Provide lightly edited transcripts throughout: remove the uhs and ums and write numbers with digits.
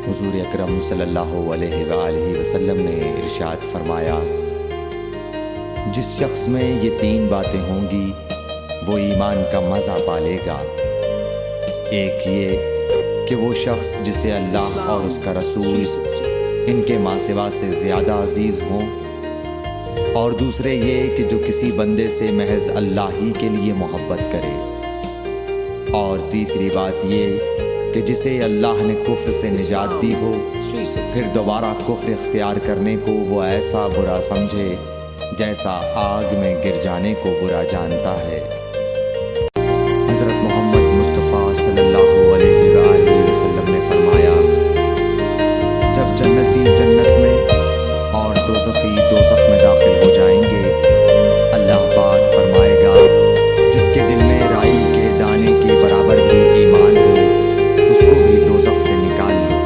حضور اکرم صلی اللہ علیہ وآلہ وسلم نے ارشاد فرمایا، جس شخص میں یہ 3 باتیں ہوں گی وہ ایمان کا مزہ پالے گا۔ ایک یہ کہ وہ شخص جسے اللہ اور اس کا رسول ان کے ماں سوا سے زیادہ عزیز ہوں، اور دوسرے یہ کہ جو کسی بندے سے محض اللہ ہی کے لیے محبت کرے، اور تیسری بات یہ کہ جسے اللہ نے کفر سے نجات دی ہو، پھر دوبارہ کفر اختیار کرنے کو وہ ایسا برا سمجھے جیسا آگ میں گر جانے کو برا جانتا ہے۔ حضرت محمد مصطفیٰ صلی اللہ علیہ وآلہ وسلم نے فرمایا، جب جنتی جنت میں اور دوزخی دوزخ میں داخل ہو جائیں گے، اللہ پاک فرمائے گا، جس کے دل میں رائی کے دانے کے برابر بھی ایمان ہو، اس کو بھی دوزخ سے نکال لو۔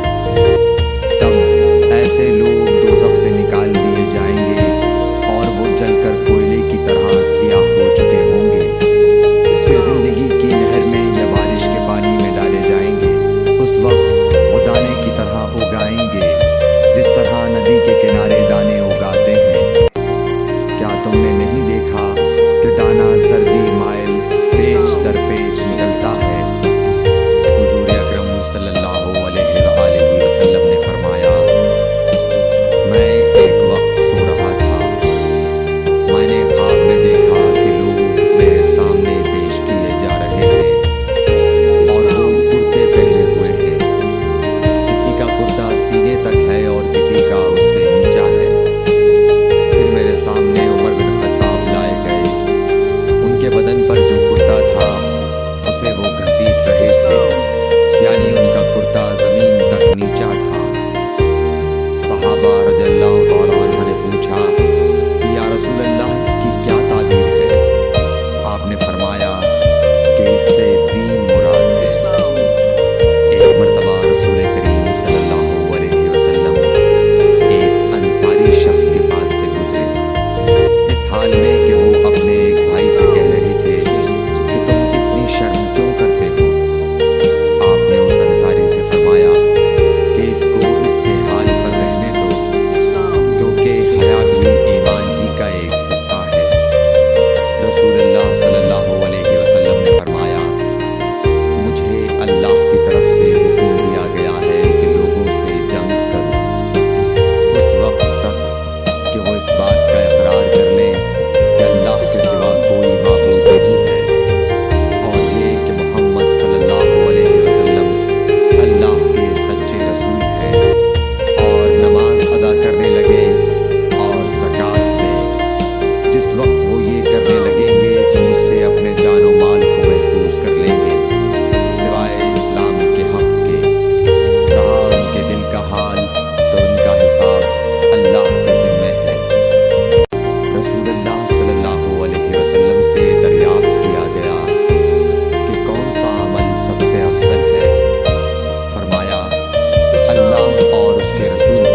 تب ایسے لوگ دوزخ سے نکال دیے جائیں گے اور وہ جل کر کوئلے کی طرح سیاہ ہو چکے ہوں گے، پھر زندگی کی نہر میں یا بارش کے پانی میں ڈالے جائیں گے۔ اس وقت وہ دانے کی طرح اگائیں گے جس طرح ندی کے کنارے دانے اگاتے ہیں۔ کیا تم نے نہیں دیکھا کہ دانہ زردی مائل پیچ در پیچ نکلتا ہے؟ حضور اکرم صلی اللہ علیہ وآلہ وسلم نے فرمایا، میں ایک وقت سو رہا تھا، میں نے خواب میں دیکھا کہ لوگ میرے سامنے پیش کیے جا رہے ہیں اور وہ کرتے پہنے ہوئے ہیں، کسی کا کرتا سینے تک ہے اور کسی کا اس سے نیچا ہے۔ پھر میرے سامنے عمر بن خطاب لائے گئے، ان کے بدن پر جو کرتا تھا اسے وہ گھسیٹ رہے تھے، یعنی ان کا کرتا زمین تک نیچا تھا۔ صحابہ رضی اللہ تعالیٰ عنہ نے پوچھا کہ یا رسول اللہ، اس کی کیا تعبیر ہے؟ آپ نے فرمایا کہ اس سے دین مراد ہے۔ ایک مرتبہ رسول کریم صلی اللہ علیہ وسلم ایک انصاری شخص کے پاس سے گزرے، اس حال میں کہ وہ اپنے ایک بھائی سے کہہ رہے تھے کہ تم اتنی شرم کیوں کرتے ہو؟ آپ نے اس انصاری سے فرمایا کہ اس کو اس کے حال پر رہنے دو، کیونکہ حیا بھی ایمان ہی کا ایک حصہ ہے۔ رسول اللہ صلی اللہ علیہ وسلم نے فرمایا، مجھے اللہ کی طرف سے حکم دیا گیا ہے کہ لوگوں سے جنگ کروں، اس وقت تک کہ وہ اس بات کا اقرار کر لیں کہ اللہ کے سوا کوئی معبود نہیں ہے، اور یہ کہ محمد صلی اللہ علیہ وسلم اللہ کے سچے رسول ہیں، اور نماز ادا کرنے لگے اور زکوٰۃ دیں۔ جس وقت وہ یہ کرنے لگیں گے کہ مجھ سے اپنے جان و مال کو محفوظ کر لیں گے سوائے اسلام کے حق کے، رہا ان کے دل کا حال تو ان کا حساب اللہ کے ذمہ ہے۔ رسول اللہ صلی اللہ علیہ وسلم سے دریافت کیا گیا کہ کون سا عمل سب سے افضل ہے؟ فرمایا، اللہ اور اس کے رسول